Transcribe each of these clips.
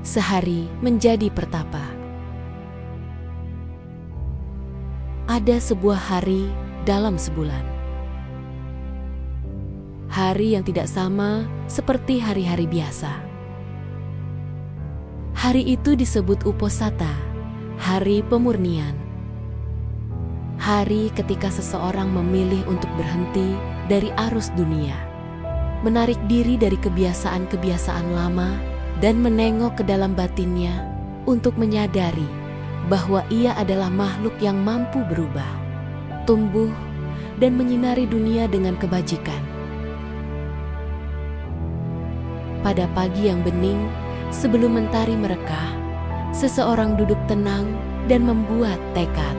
sehari menjadi pertapa. Ada sebuah hari dalam sebulan. Hari yang tidak sama seperti hari-hari biasa. Hari itu disebut Uposatha, hari pemurnian. Hari ketika seseorang memilih untuk berhenti dari arus dunia, menarik diri dari kebiasaan-kebiasaan lama, dan menengok ke dalam batinnya untuk menyadari bahwa ia adalah makhluk yang mampu berubah, tumbuh, dan menyinari dunia dengan kebajikan. Pada pagi yang bening, sebelum mentari merekah, seseorang duduk tenang dan membuat tekad.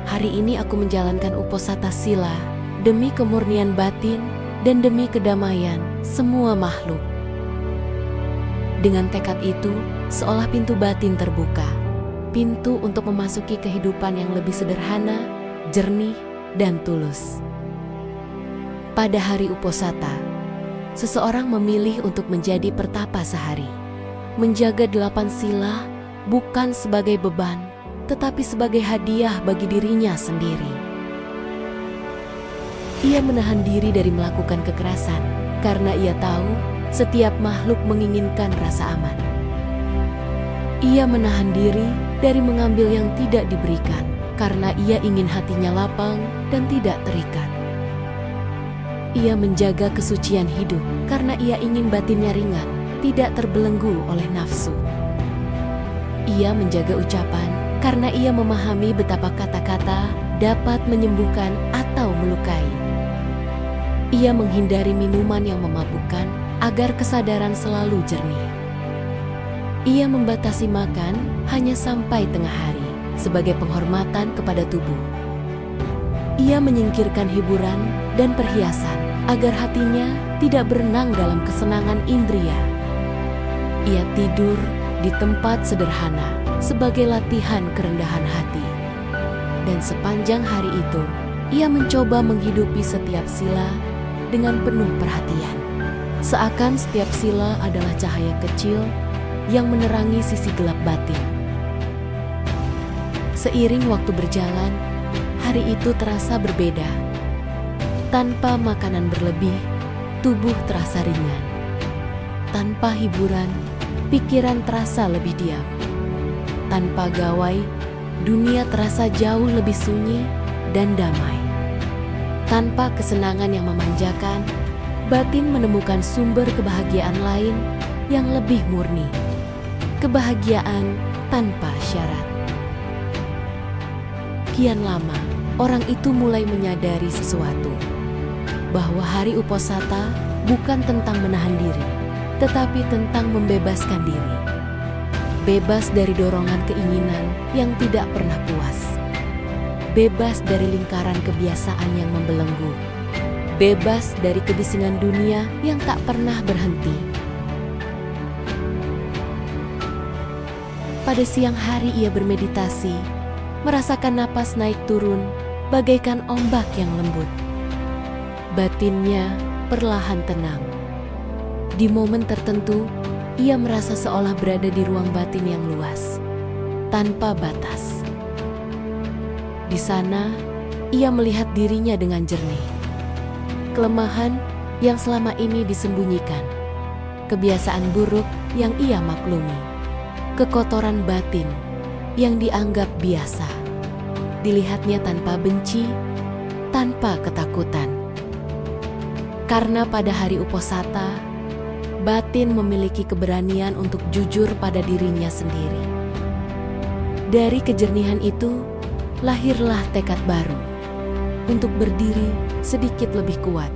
Hari ini aku menjalankan Uposatha Sila demi kemurnian batin dan demi kedamaian semua makhluk. Dengan tekad itu, seolah pintu batin terbuka. Pintu untuk memasuki kehidupan yang lebih sederhana, jernih, dan tulus. Pada hari Uposatha, seseorang memilih untuk menjadi pertapa sehari. Menjaga 8 sila bukan sebagai beban, tetapi sebagai hadiah bagi dirinya sendiri. Ia menahan diri dari melakukan kekerasan, karena ia tahu setiap makhluk menginginkan rasa aman. Ia menahan diri dari mengambil yang tidak diberikan, karena ia ingin hatinya lapang dan tidak terikat. Ia menjaga kesucian hidup, karena ia ingin batinnya ringan, tidak terbelenggu oleh nafsu. Ia menjaga ucapan, karena ia memahami betapa kata-kata dapat menyembuhkan atau melukai. Ia menghindari minuman yang memabukkan, agar kesadaran selalu jernih. Ia membatasi makan hanya sampai tengah hari, sebagai penghormatan kepada tubuh. Ia menyingkirkan hiburan dan perhiasan, agar hatinya tidak berenang dalam kesenangan indria. Ia tidur di tempat sederhana, sebagai latihan kerendahan hati. Dan sepanjang hari itu, ia mencoba menghidupi setiap sila dengan penuh perhatian. Seakan setiap sila adalah cahaya kecil yang menerangi sisi gelap batin. Seiring waktu berjalan, hari itu terasa berbeda. Tanpa makanan berlebih, tubuh terasa ringan. Tanpa hiburan, pikiran terasa lebih diam. Tanpa gawai, dunia terasa jauh lebih sunyi dan damai. Tanpa kesenangan yang memanjakan, batin menemukan sumber kebahagiaan lain yang lebih murni. Kebahagiaan tanpa syarat. Kian lama, orang itu mulai menyadari sesuatu. Bahwa hari Uposatha bukan tentang menahan diri, tetapi tentang membebaskan diri. Bebas dari dorongan keinginan yang tidak pernah puas. Bebas dari lingkaran kebiasaan yang membelenggu. Bebas dari kebisingan dunia yang tak pernah berhenti. Pada siang hari ia bermeditasi, merasakan napas naik turun bagaikan ombak yang lembut. Batinnya perlahan tenang. Di momen tertentu, ia merasa seolah berada di ruang batin yang luas, tanpa batas. Di sana, ia melihat dirinya dengan jernih. Kelemahan yang selama ini disembunyikan, kebiasaan buruk yang ia maklumi, kekotoran batin yang dianggap biasa, dilihatnya tanpa benci, tanpa ketakutan. Karena pada hari Uposatha, batin memiliki keberanian untuk jujur pada dirinya sendiri. Dari kejernihan itu, lahirlah tekad baru untuk berdiri sedikit lebih kuat,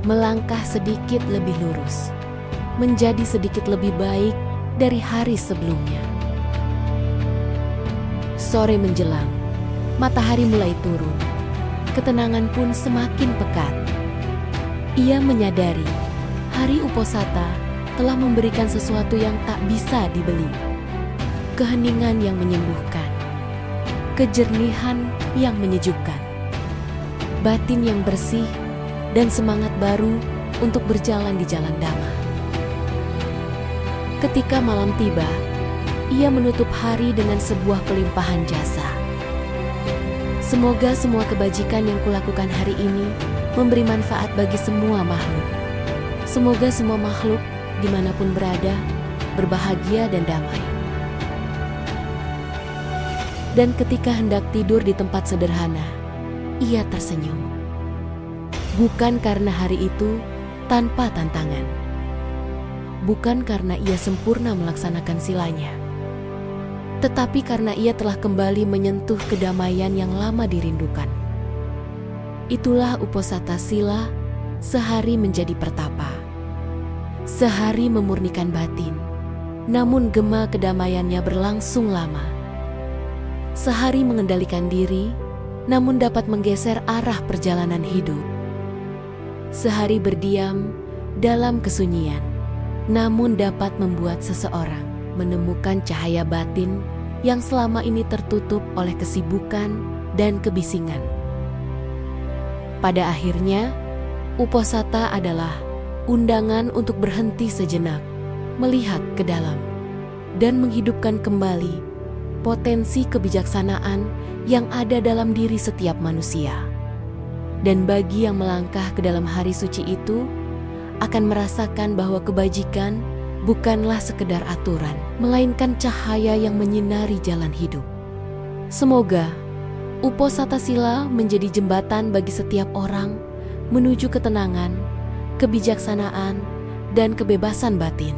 melangkah sedikit lebih lurus, menjadi sedikit lebih baik dari hari sebelumnya. Sore menjelang, matahari mulai turun. Ketenangan pun semakin pekat. Ia menyadari hari Uposatha telah memberikan sesuatu yang tak bisa dibeli. Keheningan yang menyembuhkan, kejernihan yang menyejukkan, batin yang bersih, dan semangat baru untuk berjalan di jalan damai. Ketika malam tiba, ia menutup hari dengan sebuah pelimpahan jasa. Semoga semua kebajikan yang kulakukan hari ini memberi manfaat bagi semua makhluk. Semoga semua makhluk dimanapun berada berbahagia dan damai. Dan ketika hendak tidur di tempat sederhana, ia tersenyum. Bukan karena hari itu tanpa tantangan. Bukan karena ia sempurna melaksanakan silanya, tetapi karena ia telah kembali menyentuh kedamaian yang lama dirindukan. Itulah Uposatha Sila, sehari menjadi pertapa. Sehari memurnikan batin, namun gema kedamaiannya berlangsung lama. Sehari mengendalikan diri, namun dapat menggeser arah perjalanan hidup. Sehari berdiam dalam kesunyian, namun dapat membuat seseorang menemukan cahaya batin yang selama ini tertutup oleh kesibukan dan kebisingan. Pada akhirnya, Uposatha adalah undangan untuk berhenti sejenak, melihat ke dalam, dan menghidupkan kembali potensi kebijaksanaan yang ada dalam diri setiap manusia. Dan bagi yang melangkah ke dalam hari suci itu, akan merasakan bahwa kebajikan bukanlah sekedar aturan, melainkan cahaya yang menyinari jalan hidup. Semoga Uposatha Sila menjadi jembatan bagi setiap orang menuju ketenangan, kebijaksanaan, dan kebebasan batin.